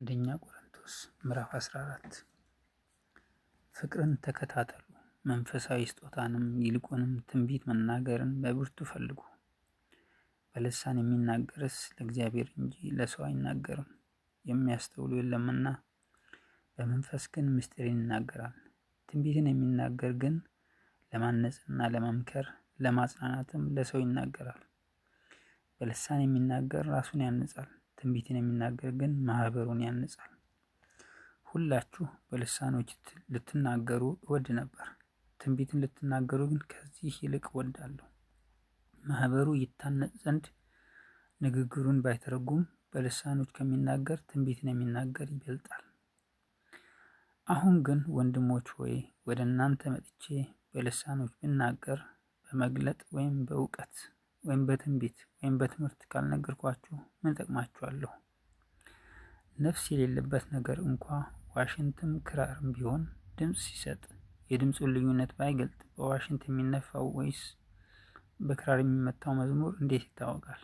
አንደኛ ቆሮንቶስ ምዕራፍ 14 ፍቅርን ተከታተሉ፣ መንፈሳዊ ስጦታንም ይልቁንም ትንቢት መናገርን በብርቱ ፈልጉ። በልሳን የሚናገርስ ለእግዚአብሔር እንጂ ለሰው አይናገርም፣ የሚያስተውሉ የለምና። በመንፈስ ግን ምስጢርን ይናገራል። ትንቢትን የሚናገር ግን ለማነጽና ለመምከር ለማጽናናትም ለሰው ይናገራል። በልሳን የሚናገር ራሱን ያንጻል፣ ትንቢትን የሚናገር ግን ማህበሩን ያንጻል። ሁላችሁ በልሳኖች ልትናገሩ እወድ ነበር፣ ትንቢትን ልትናገሩ ግን ከዚህ ይልቅ እወዳለሁ። ማህበሩ ይታነጽ ዘንድ ንግግሩን ባይተረጉም በልሳኖች ከሚናገር ትንቢትን የሚናገር ይበልጣል። አሁን ግን ወንድሞች ሆይ ወደ እናንተ መጥቼ በልሳኖች ብናገር በመግለጥ ወይም በእውቀት ወይም በትንቢት ወይም በትምህርት ካልነገርኳችሁ ምን እጠቅማችኋለሁ? ነፍስ የሌለበት ነገር እንኳ ዋሽንትም ክራርም ቢሆን ድምፅ ሲሰጥ የድምፁን ልዩነት ባይገልጥ በዋሽንት የሚነፋው ወይስ በክራር የሚመታው መዝሙር እንዴት ይታወቃል?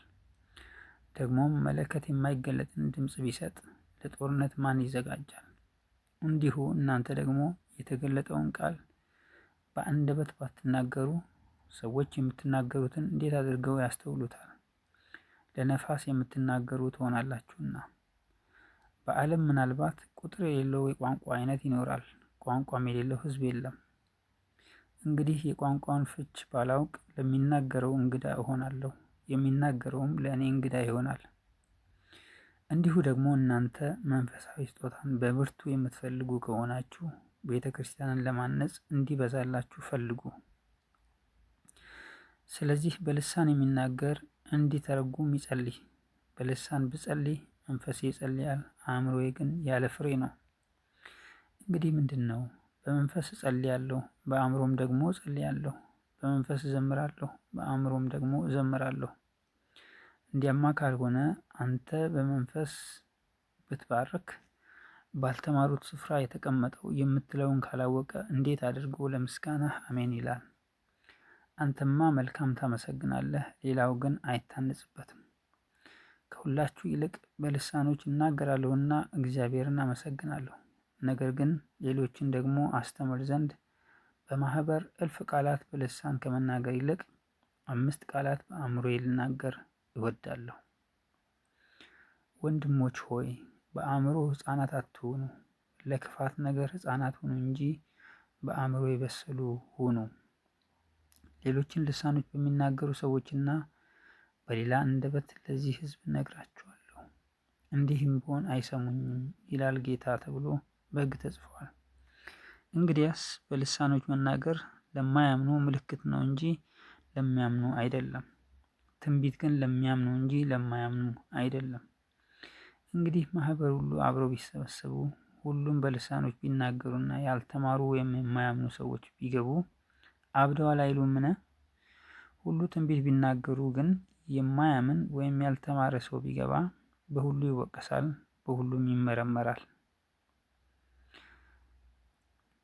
ደግሞም መለከት የማይገለጥን ድምፅ ቢሰጥ ለጦርነት ማን ይዘጋጃል? እንዲሁ እናንተ ደግሞ የተገለጠውን ቃል በአንደበት ባትናገሩ ሰዎች የምትናገሩትን እንዴት አድርገው ያስተውሉታል? ለነፋስ የምትናገሩ ትሆናላችሁና። በዓለም ምናልባት ቁጥር የሌለው የቋንቋ አይነት ይኖራል፣ ቋንቋም የሌለው ሕዝብ የለም። እንግዲህ የቋንቋውን ፍች ባላውቅ ለሚናገረው እንግዳ እሆናለሁ፣ የሚናገረውም ለእኔ እንግዳ ይሆናል። እንዲሁ ደግሞ እናንተ መንፈሳዊ ስጦታን በብርቱ የምትፈልጉ ከሆናችሁ ቤተ ክርስቲያንን ለማነጽ እንዲበዛላችሁ ፈልጉ። ስለዚህ በልሳን የሚናገር እንዲተረጉም ይጸልይ። በልሳን ብጸልይ መንፈሴ ይጸልያል፣ አእምሮዬ ግን ያለ ፍሬ ነው። እንግዲህ ምንድን ነው? በመንፈስ እጸልያለሁ፣ በአእምሮም ደግሞ እጸልያለሁ። በመንፈስ እዘምራለሁ፣ በአእምሮም ደግሞ እዘምራለሁ። እንዲያማ ካልሆነ አንተ በመንፈስ ብትባርክ ባልተማሩት ስፍራ የተቀመጠው የምትለውን ካላወቀ እንዴት አድርጎ ለምስጋናህ አሜን ይላል? አንተማ መልካም ታመሰግናለህ፣ ሌላው ግን አይታነጽበትም። ከሁላችሁ ይልቅ በልሳኖች እናገራለሁና እግዚአብሔርን አመሰግናለሁ። ነገር ግን ሌሎችን ደግሞ አስተምር ዘንድ በማህበር እልፍ ቃላት በልሳን ከመናገር ይልቅ 5 ቃላት በአእምሮዬ ልናገር እወዳለሁ። ወንድሞች ሆይ በአእምሮ ሕፃናት አትሁኑ፣ ለክፋት ነገር ሕፃናት ሁኑ እንጂ በአእምሮ የበሰሉ ሁኑ። ሌሎችን ልሳኖች በሚናገሩ ሰዎችና በሌላ አንደበት ለዚህ ሕዝብ እነግራቸዋለሁ፣ እንዲህም ቢሆን አይሰሙኝም ይላል ጌታ ተብሎ በሕግ ተጽፏል። እንግዲያስ በልሳኖች መናገር ለማያምኑ ምልክት ነው እንጂ ለሚያምኑ አይደለም። ትንቢት ግን ለሚያምኑ እንጂ ለማያምኑ አይደለም። እንግዲህ ማህበር ሁሉ አብረው ቢሰበሰቡ ሁሉም በልሳኖች ቢናገሩና ያልተማሩ ወይም የማያምኑ ሰዎች ቢገቡ አብደዋል አይሉምን? ሁሉ ትንቢት ቢናገሩ ግን የማያምን ወይም ያልተማረ ሰው ቢገባ በሁሉ ይወቀሳል፣ በሁሉም ይመረመራል።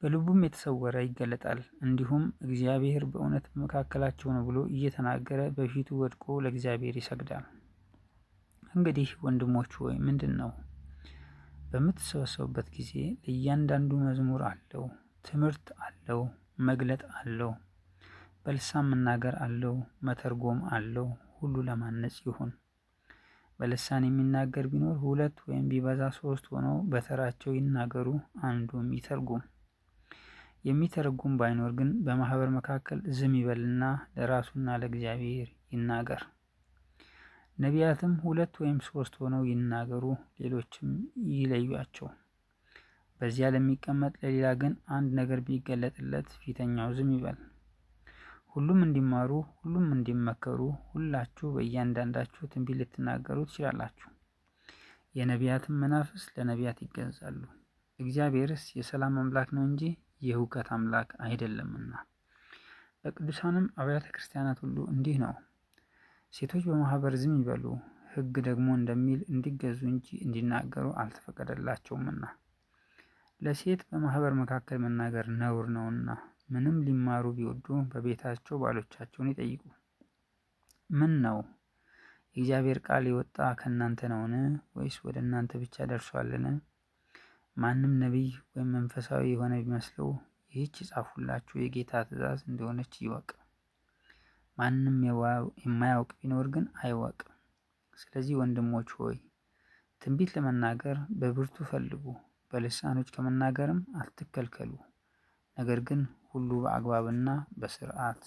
በልቡም የተሰወረ ይገለጣል። እንዲሁም እግዚአብሔር በእውነት በመካከላቸው ነው ብሎ እየተናገረ በፊቱ ወድቆ ለእግዚአብሔር ይሰግዳል። እንግዲህ ወንድሞች ሆይ ምንድን ነው? በምትሰበሰቡበት ጊዜ ለእያንዳንዱ መዝሙር አለው፣ ትምህርት አለው፣ መግለጥ አለው፣ በልሳን መናገር አለው፣ መተርጎም አለው። ሁሉ ለማነጽ ይሁን። በልሳን የሚናገር ቢኖር 2 ወይም ቢበዛ 3 ሆነው በተራቸው ይናገሩ፣ አንዱም ይተርጉም። የሚተረጉም ባይኖር ግን በማህበር መካከል ዝም ይበልና ለራሱና ለእግዚአብሔር ይናገር። ነቢያትም 2 ወይም 3 ሆነው ይናገሩ፣ ሌሎችም ይለዩአቸው። በዚያ ለሚቀመጥ ለሌላ ግን አንድ ነገር ቢገለጥለት ፊተኛው ዝም ይበል። ሁሉም እንዲማሩ፣ ሁሉም እንዲመከሩ፣ ሁላችሁ በእያንዳንዳችሁ ትንቢት ልትናገሩ ትችላላችሁ። የነቢያትም መናፍስት ለነቢያት ይገዛሉ። እግዚአብሔርስ የሰላም አምላክ ነው እንጂ የሁከት አምላክ አይደለምና። በቅዱሳንም አብያተ ክርስቲያናት ሁሉ እንዲህ ነው። ሴቶች በማህበር ዝም ይበሉ፣ ሕግ ደግሞ እንደሚል እንዲገዙ እንጂ እንዲናገሩ አልተፈቀደላቸውምና። ለሴት በማህበር መካከል መናገር ነውር ነውና ምንም ሊማሩ ቢወዱ በቤታቸው ባሎቻቸውን ይጠይቁ። ምን ነው የእግዚአብሔር ቃል የወጣ ከእናንተ ነውን? ወይስ ወደ እናንተ ብቻ ደርሷልን? ማንም ነቢይ ወይም መንፈሳዊ የሆነ ቢመስለው ይህች የጻፍሁላችሁ የጌታ ትእዛዝ እንደሆነች ይወቅ። ማንም የማያውቅ ቢኖር ግን አይወቅ። ስለዚህ ወንድሞች ሆይ ትንቢት ለመናገር በብርቱ ፈልጉ፣ በልሳኖች ከመናገርም አትከልከሉ። ነገር ግን ሁሉ በአግባብና በስርዓት